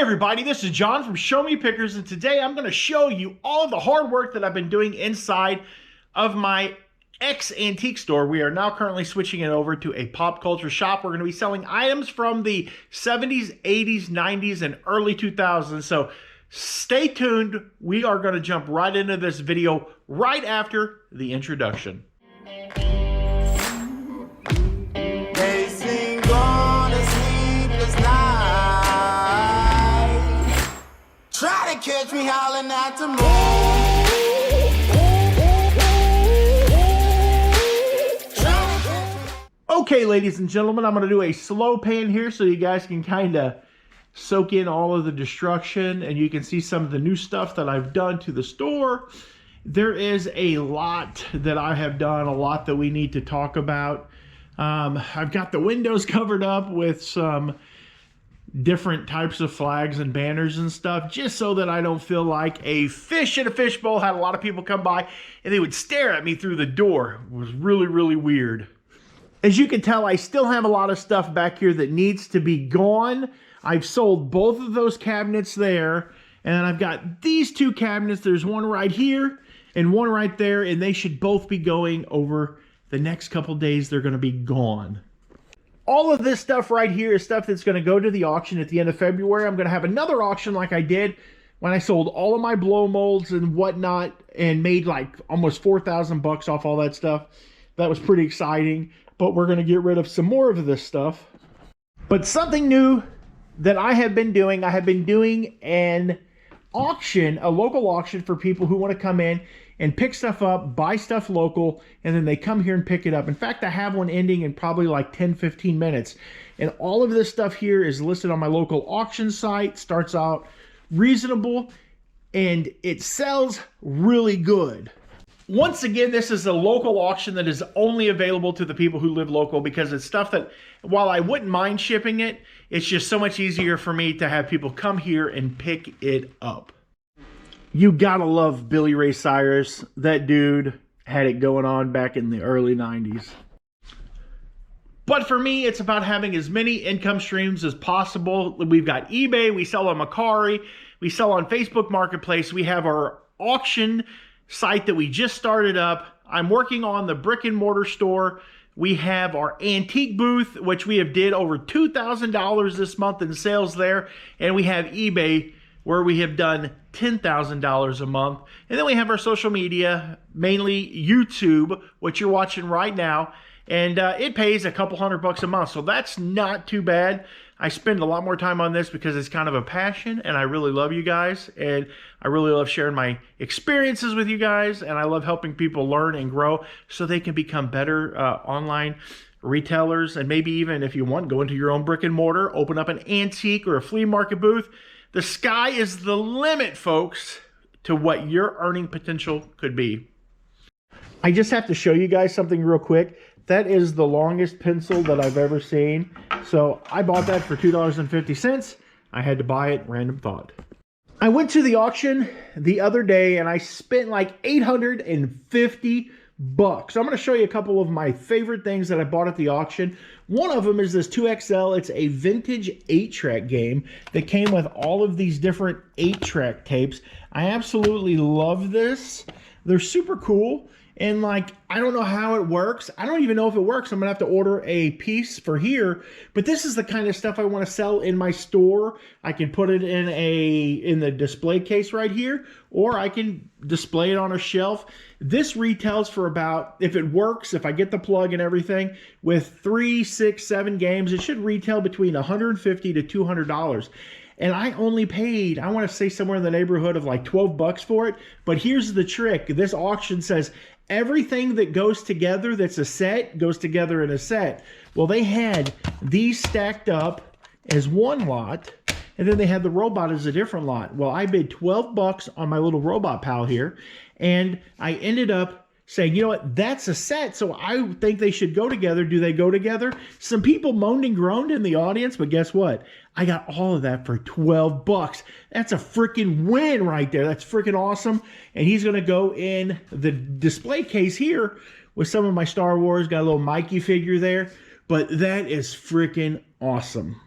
Hey everybody, this is John from Show Me Pickers, and today I'm going to show you all of the hard work that I've been doing inside of my ex-antique store. We are now currently switching it over to a pop culture shop. We're going to be selling items from the 70s, 80s, 90s, and early 2000s. So stay tuned. We are going to jump right into this video right after the introduction. Try to catch me howling at the moon. Okay, ladies and gentlemen, I'm going to do a slow pan here so you guys can kind of soak in all of the destruction and you can see some of the new stuff that I've done to the store. There is a lot that I have done, a lot that we need to talk about. I've got the windows covered up with some different types of flags and banners and stuff, just so that I don't feel like a fish in a fishbowl. Had a lot of people come by and they would stare at me through the door. It was really, really weird. As you can tell, I still have a lot of stuff back here that needs to be gone. I've sold both of those cabinets there, and I've got these two cabinets. There's one right here and one right there, and they should both be going over the next couple days. They're going to be gone. All of this stuff right here is stuff that's going to go to the auction at the end of February. I'm going to have another auction like I did when I sold all of my blow molds and whatnot and made like almost 4,000 bucks off all that stuff. That was pretty exciting, but we're going to get rid of some more of this stuff. But something new that I have been doing an auction, a local auction for people who want to come in and pick stuff up, buy stuff local, and then they come here and pick it up. In fact, I have one ending in probably like 10-15 minutes. And all of this stuff here is listed on my local auction site. Starts out reasonable, and it sells really good. Once again, this is a local auction that is only available to the people who live local, because it's stuff that, while I wouldn't mind shipping it, it's just so much easier for me to have people come here and pick it up. You gotta love Billy Ray Cyrus. That dude had it going on back in the early 90s. But for me, it's about having as many income streams as possible. We've got eBay, we sell on Macari, we sell on Facebook Marketplace, we have our auction site that we just started up. I'm working on the brick and mortar store. We have our antique booth, which we have did over $2,000 this month in sales there. And we have eBay, where we have done $10,000 a month. And then we have our social media, mainly YouTube, which you're watching right now. And it pays a couple $100 a month. So that's not too bad. I spend a lot more time on this because it's kind of a passion, and I really love you guys. And I really love sharing my experiences with you guys. And I love helping people learn and grow so they can become better online retailers. And maybe even, if you want, go into your own brick and mortar, open up an antique or a flea market booth. The sky is the limit, folks, to what your earning potential could be. I just have to show you guys something real quick. That is the longest pencil that I've ever seen. So I bought that for $2.50. I had to buy it, random thought. I went to the auction the other day and I spent like $850. So I'm going to show you a couple of my favorite things that I bought at the auction. One of them is this 2XL. It's a vintage 8-track game that came with all of these different 8-track tapes. I absolutely love this. They're super cool. And like, I don't know how it works. I don't even know if it works. I'm gonna have to order a piece for here. But this is the kind of stuff I want to sell in my store. I can put it in the display case right here, or I can display it on a shelf. This retails for about, if it works, if I get the plug and everything, with 3, 6, 7 games, it should retail between $150 to $200. And I only paid, I want to say somewhere in the neighborhood of like 12 bucks for it. But here's the trick. This auction says everything that goes together that's a set goes together in a set. Well, they had these stacked up as one lot, and then they had the robot as a different lot. Well, I bid 12 bucks on my little robot pal here, and I ended up saying, you know what, that's a set, so I think they should go together. Do they go together? Some people moaned and groaned in the audience, but guess what? I got all of that for 12 bucks. That's a freaking win right there. That's freaking awesome. And he's going to go in the display case here with some of my Star Wars. Got a little Mikey figure there, but that is freaking awesome.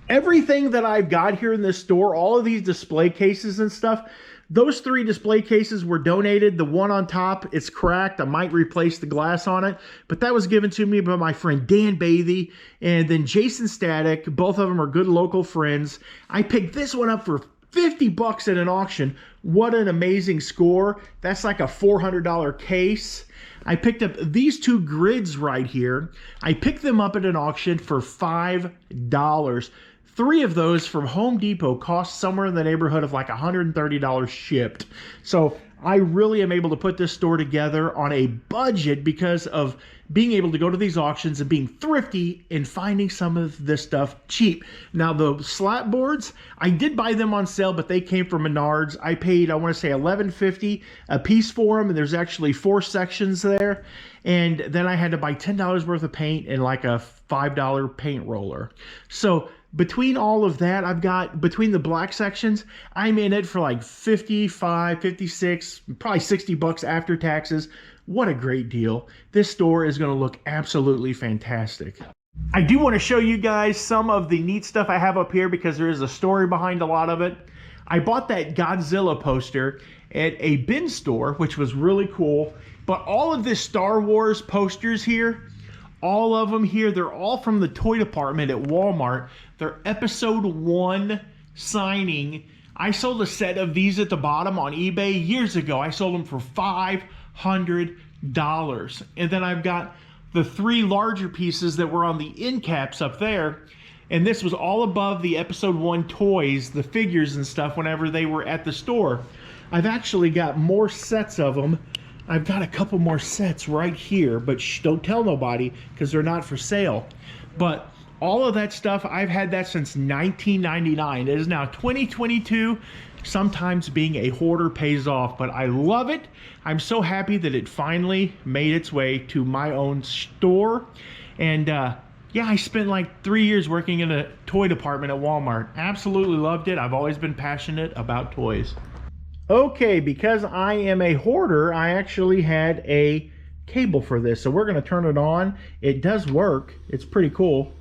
Everything that I've got here in this store, all of these display cases and stuff, those 3 display cases were donated. The one on top, it's cracked. I might replace the glass on it, but that was given to me by my friend Dan Bathy and then Jason Static. Both of them are good local friends. I picked this one up for 50 bucks at an auction. What an amazing score. That's like a $400 case. I picked up these 2 grids right here. I picked them up at an auction for $5. 3 of those from Home Depot cost somewhere in the neighborhood of like $130 shipped. So I really am able to put this store together on a budget because of being able to go to these auctions and being thrifty and finding some of this stuff cheap. Now the slat boards, I did buy them on sale, but they came from Menards. I paid, I want to say $11.50 a piece for them, and there's actually 4 sections there. And then I had to buy $10 worth of paint and like a $5 paint roller. So between all of that, I've got, between the black sections, I'm in it for like 55, 56, probably 60 bucks after taxes. What a great deal. This store is going to look absolutely fantastic. I do want to show you guys some of the neat stuff I have up here because there is a story behind a lot of it. I bought that Godzilla poster at a bin store, which was really cool. But all of this Star Wars posters here, all of them here, they're all from the toy department at Walmart. They're episode 1 signing. I sold a set of these at the bottom on eBay years ago. I sold them for $500. And then I've got the 3 larger pieces that were on the end caps up there. And this was all above the episode 1 toys, the figures and stuff, whenever they were at the store. I've actually got more sets of them. I've got a couple more sets right here, but shh, don't tell nobody because they're not for sale. But all of that stuff, I've had that since 1999. It is now 2022. Sometimes being a hoarder pays off, but I love it. I'm so happy that it finally made its way to my own store. And yeah, I spent like 3 years working in a toy department at Walmart. Absolutely loved it. I've always been passionate about toys. Okay, because I am a hoarder, I actually had a cable for this. So we're going to turn it on. It does work. It's pretty cool.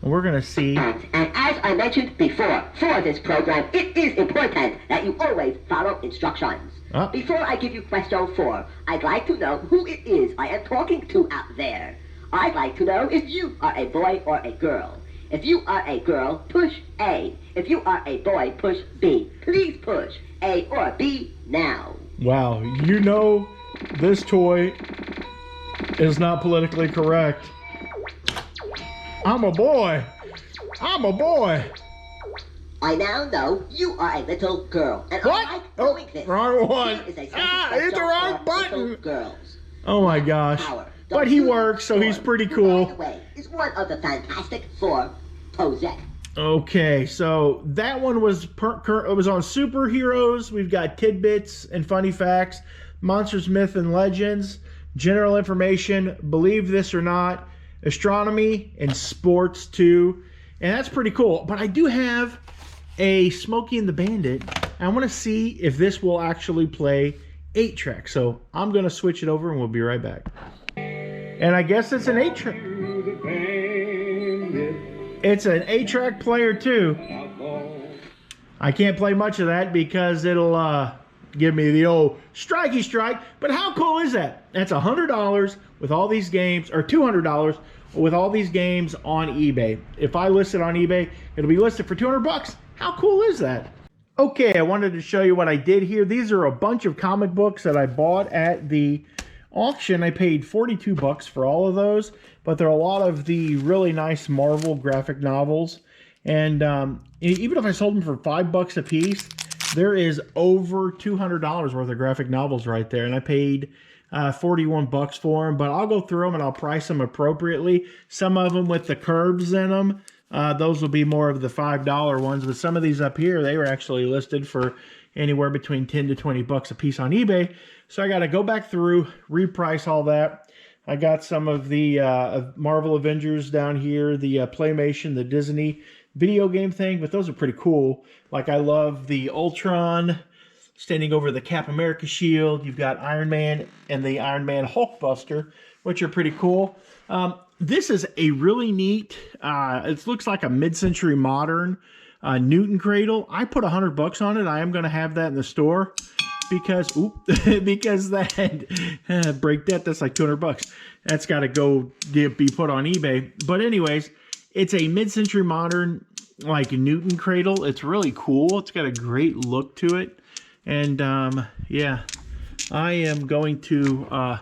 And we're going to see. And as I mentioned before, for this program, it is important that you always follow instructions. Before I give you question 4, I'd like to know who it is I am talking to out there. I'd like to know if you are a boy or a girl. If you are a girl, push A. If you are a boy, push B. Please push A or B now. Wow, you know this toy is not politically correct. I'm a boy. I'm a boy. I now know you are a little girl. And what? I like doing this. Wrong one. Hit the wrong button. Girls. Oh my gosh. But he works, so he's pretty cool. By the way, is one of the Fantastic Four Posette. Okay, so that one was it was on superheroes. We've got tidbits and funny facts, monsters, myth, and legends, general information, believe this or not, astronomy, and sports too. And that's pretty cool. But I do have a Smokey and the Bandit. I want to see if this will actually play 8-track. So I'm going to switch it over and we'll be right back. And I guess it's an 8-track. It's an 8-track player too. I can't play much of that because it'll give me the old strikey strike. But how cool is that? That's $100 with all these games, or $200 with all these games on eBay. If I list it on eBay, it'll be listed for 200 bucks. How cool is that? Okay, I wanted to show you what I did here. These are a bunch of comic books that I bought at the auction. I paid 42 bucks for all of those, but there are a lot of the really nice Marvel graphic novels. And even if I sold them for $5 a piece, there is over $200 worth of graphic novels right there. And I paid 41 bucks for them, but I'll go through them and I'll price them appropriately. Some of them with the curves in them, those will be more of the $5 ones, but some of these up here, they were actually listed for anywhere between 10 to 20 bucks a piece on eBay. So I got to go back through, reprice all that. I got some of the Marvel Avengers down here, the Playmation, the Disney video game thing, but those are pretty cool. Like I love the Ultron standing over the Cap America shield. You've got Iron Man and the Iron Man Hulkbuster, which are pretty cool. this is a really neat, it looks like a mid-century modern Newton cradle. I put $100 on it. I am going to have that in the store because, because that, break that, that's like $200. That's got to go be put on eBay. But anyways, it's a mid-century modern, like Newton cradle. It's really cool. It's got a great look to it. And yeah, I am going to,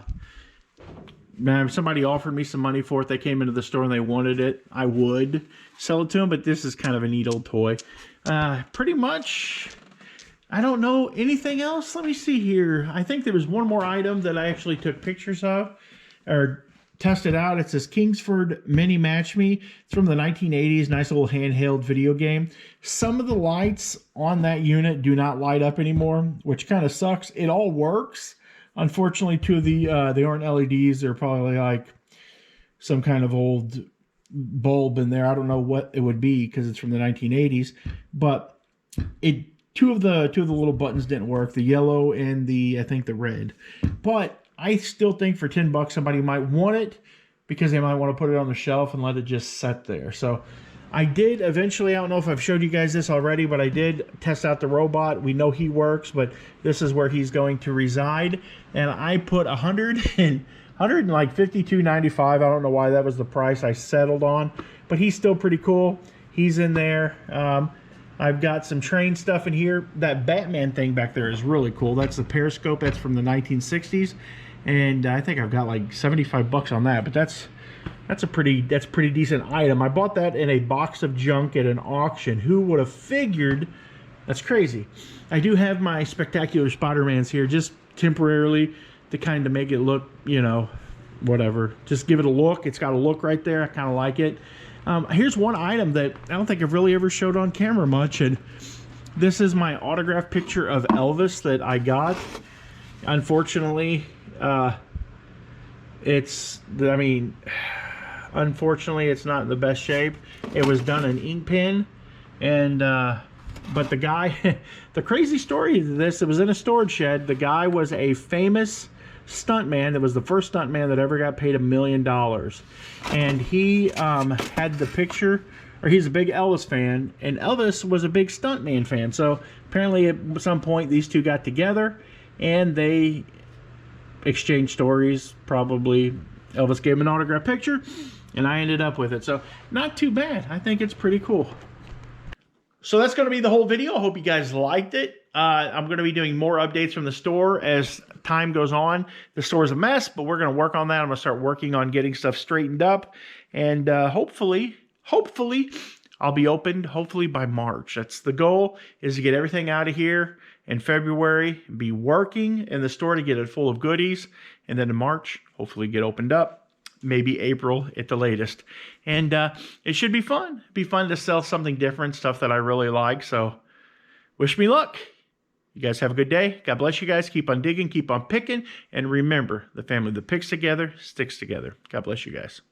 man, if somebody offered me some money for it, they came into the store and they wanted it, I would sell it to them, but this is kind of a neat old toy. Pretty much, I don't know anything else. Let me see here. I think there was one more item that I actually took pictures of, or tested out. It's this Kingsford Mini Match Me. It's from the 1980s, nice little handheld video game. Some of the lights on that unit do not light up anymore, which kind of sucks. It all works. Unfortunately, two of they aren't LEDs. They're probably like some kind of old bulb in there. I don't know what it would be because it's from the 1980s. But two of the little buttons didn't work. The yellow and I think the red. But I still think for $10 somebody might want it because they might want to put it on the shelf and let it just sit there. So I did eventually, I don't know if I've showed you guys this already, but I did test out the robot. We know he works, but this is where he's going to reside. And I put $152.95. I don't know why that was the price I settled on, but he's still pretty cool. He's in there. I've got some train stuff in here. That Batman thing back there is really cool. That's the periscope. That's from the 1960s. And I think I've got like $75 on that, but that's a pretty decent item. I bought that in a box of junk at an auction. Who would have figured? That's crazy. I do have my Spectacular Spider-Mans here just temporarily to kind of make it look, you know, whatever. Just give it a look. It's got a look right there. I kind of like it. Here's one item that I don't think I've really ever showed on camera much, and this is my autograph picture of Elvis that I got. Unfortunately, unfortunately, it's not in the best shape. It was done in ink pen, and but the guy, the crazy story of this, it was in a storage shed. The guy was a famous stuntman. It was the first stuntman that ever got paid $1 million, and he had the picture, or he's a big Elvis fan, and Elvis was a big stuntman fan. So apparently at some point these two got together and they exchanged stories. Probably Elvis gave him an autograph picture and I ended up with it. So not too bad. I think it's pretty cool. So that's going to be the whole video. I hope you guys liked it. I'm going to be doing more updates from the store as time goes on. The store is a mess, but we're going to work on that. I'm going to start working on getting stuff straightened up. And hopefully, I'll be opened hopefully by March. That's the goal, is to get everything out of here in February, be working in the store to get it full of goodies. And then in March, hopefully get opened up. Maybe April at the latest. And it should be fun. It'd be fun to sell something different, stuff that I really like. So wish me luck. You guys have a good day. God bless you guys. Keep on digging, keep on picking. And remember, the family that picks together sticks together. God bless you guys.